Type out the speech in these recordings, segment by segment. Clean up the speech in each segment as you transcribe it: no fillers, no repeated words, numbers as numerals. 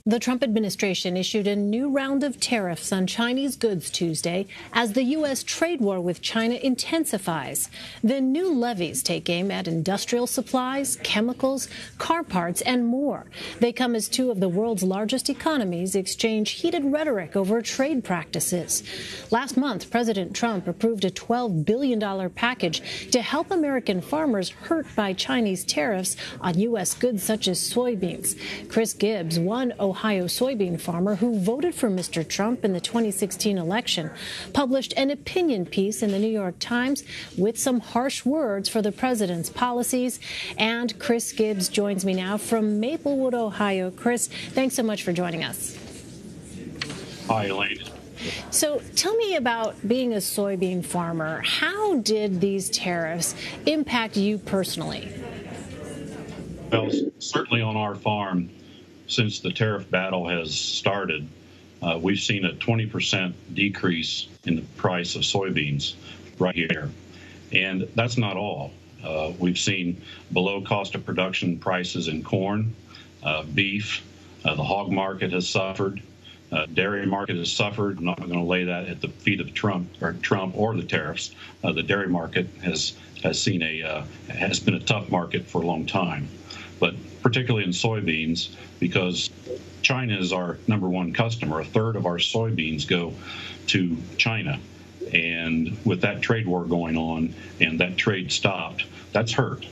The Trump administration issued a new round of tariffs on Chinese goods Tuesday as the U.S. trade war with China intensifies. The new levies take aim at industrial supplies, chemicals, car parts, and more. They come as two of the world's largest economies exchange heated rhetoric over trade practices. Last month, President Trump approved a $12 billion package to help American farmers hurt by Chinese tariffs on U.S. goods such as soybeans. Chris Gibbs, one Ohio soybean farmer who voted for Mr. Trump in the 2016 election, published an opinion piece in the New York Times with some harsh words for the president's policies. And Chris Gibbs joins me now from Maplewood, Ohio. Chris, thanks so much for joining us. Hi, Elaine. So tell me about being a soybean farmer. How did these tariffs impact you personally? Well, certainly on our farm, since the tariff battle has started, we've seen a 20% decrease in the price of soybeans right here. And that's not all. We've seen below cost of production prices in corn, beef. The hog market has suffered. Dairy market has suffered. I'm not going to lay that at the feet of Trump or the tariffs. The dairy market has been a tough market for a long time, but particularly in soybeans, because China is our number one customer. A third of our soybeans go to China, and with that trade war going on and that trade stopped, that's hurt.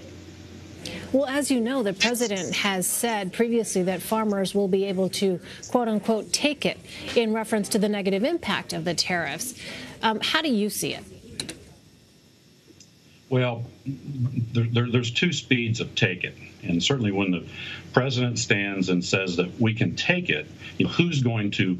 Well, as you know, the president has said previously that farmers will be able to, quote unquote, take it in reference to the negative impact of the tariffs. How do you see it? Well, there's two speeds of take it. And certainly when the president stands and says that we can take it, who's going to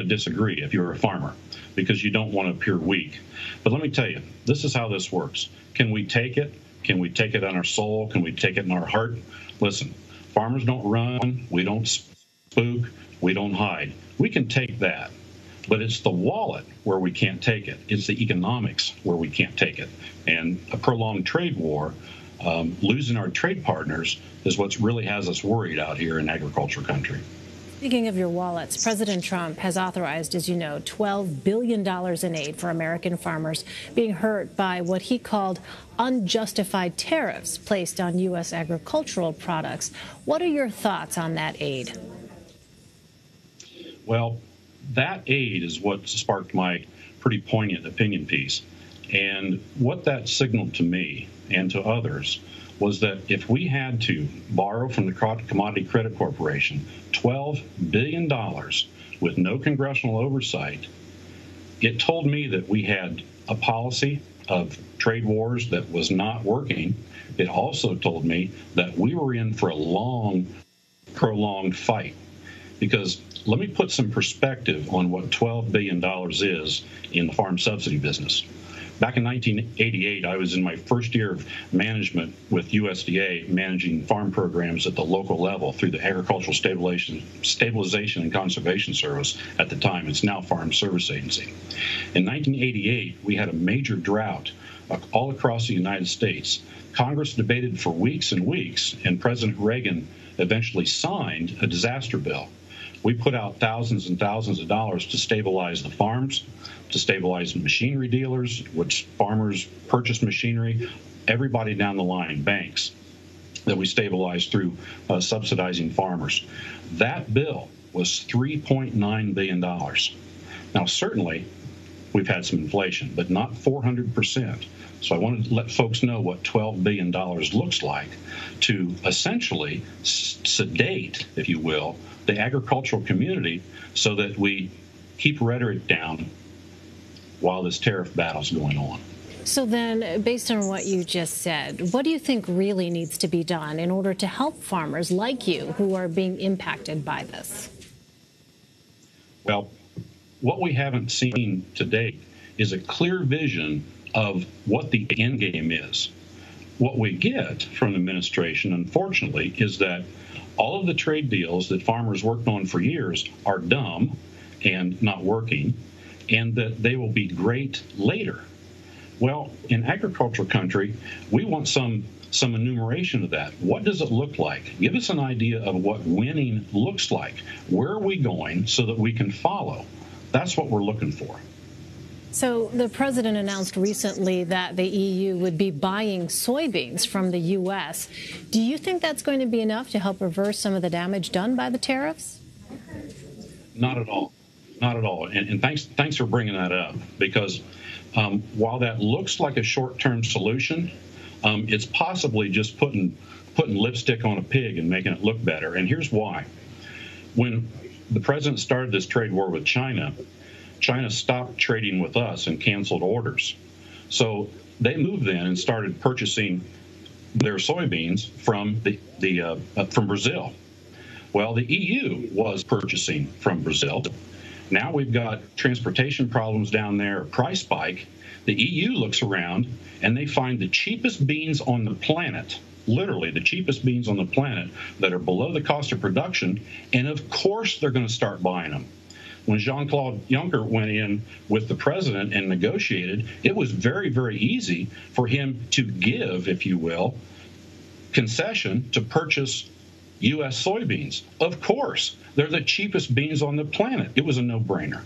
disagree if you're a farmer? Because you don't want to appear weak. But let me tell you, this is how this works. Can we take it? Can we take it on our soul? Can we take it in our heart? Listen, farmers don't run, we don't spook, we don't hide. We can take that, but it's the wallet where we can't take it. It's the economics where we can't take it. And a prolonged trade war, losing our trade partners, is what really has us worried out here in agriculture country. Speaking of your wallets, President Trump has authorized, as you know, $12 billion in aid for American farmers being hurt by what he called unjustified tariffs placed on U.S. agricultural products. What are your thoughts on that aid? Well, that aid is what sparked my pretty poignant opinion piece. And what that signaled to me and to others was that if we had to borrow from the Commodity Credit Corporation $12 billion with no congressional oversight, it told me that we had a policy of trade wars that was not working. It also told me that we were in for a long, prolonged fight. Because let me put some perspective on what $12 billion is in the farm subsidy business. Back in 1988, I was in my first year of management with USDA, managing farm programs at the local level through the Agricultural Stabilization and Conservation Service at the time. It's now Farm Service Agency. In 1988, we had a major drought all across the United States. Congress debated for weeks and weeks, and President Reagan eventually signed a disaster bill. We put out thousands and thousands of dollars to stabilize the farms, to stabilize the machinery dealers, which farmers purchase machinery, everybody down the line, banks, that we stabilized through subsidizing farmers. That bill was $3.9 billion. Now, certainly, we've had some inflation, but not 400%. So I wanted to let folks know what $12 billion looks like to essentially sedate, if you will, the agricultural community so that we keep rhetoric down while this tariff battle's going on. So then, based on what you just said, what do you think really needs to be done in order to help farmers like you who are being impacted by this? Well, what we haven't seen to date is a clear vision of what the end game is. What we get from the administration, unfortunately, is that all of the trade deals that farmers worked on for years are dumb and not working, and that they will be great later. Well, in agriculture country, we want some some enumeration of that. What does it look like? Give us an idea of what winning looks like. Where are we going so that we can follow? That's what we're looking for. So the president announced recently that the EU would be buying soybeans from the U.S. Do you think that's going to be enough to help reverse some of the damage done by the tariffs? Not at all. Not at all. And thanks for bringing that up, because while that looks like a short-term solution, it's possibly just putting lipstick on a pig and making it look better. And here's why. When the president started this trade war with China, China stopped trading with us and canceled orders. So they moved in and started purchasing their soybeans from from Brazil. Well, the EU was purchasing from Brazil. Now we've got transportation problems down there, a price spike. The EU looks around and they find the cheapest beans on the planet, literally the cheapest beans on the planet, that are below the cost of production, and of course they're going to start buying them. When Jean-Claude Juncker went in with the president and negotiated, it was very, very easy for him to give, if you will, concession to purchase U.S. soybeans. Of course, they're the cheapest beans on the planet. It was a no-brainer.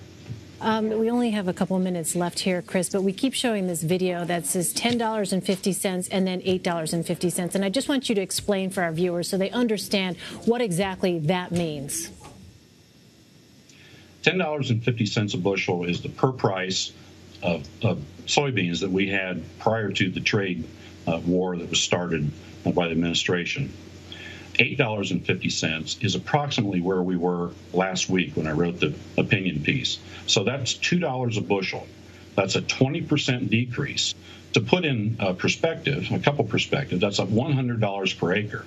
We only have a couple of minutes left here, Chris, but we keep showing this video that says $10.50 and then $8.50. And I just want you to explain for our viewers so they understand what exactly that means. $10.50 a bushel is the per price of soybeans that we had prior to the trade war that was started by the administration. $8.50 is approximately where we were last week when I wrote the opinion piece. So that's $2 a bushel. That's a 20% decrease. To put in perspective, a couple perspectives, that's up $100 per acre.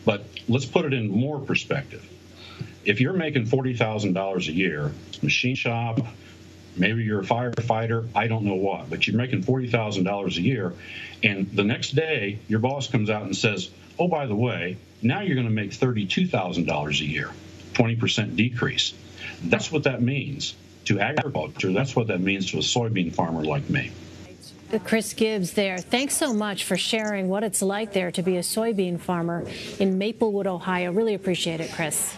But let's put it in more perspective. If you're making $40,000 a year, machine shop, maybe you're a firefighter, I don't know what, but you're making $40,000 a year, and the next day your boss comes out and says, oh, by the way, now you're going to make $32,000 a year, 20% decrease. That's what that means to agriculture. That's what that means to a soybean farmer like me. Chris Gibbs there. Thanks so much for sharing what it's like there to be a soybean farmer in Maplewood, Ohio. Really appreciate it, Chris.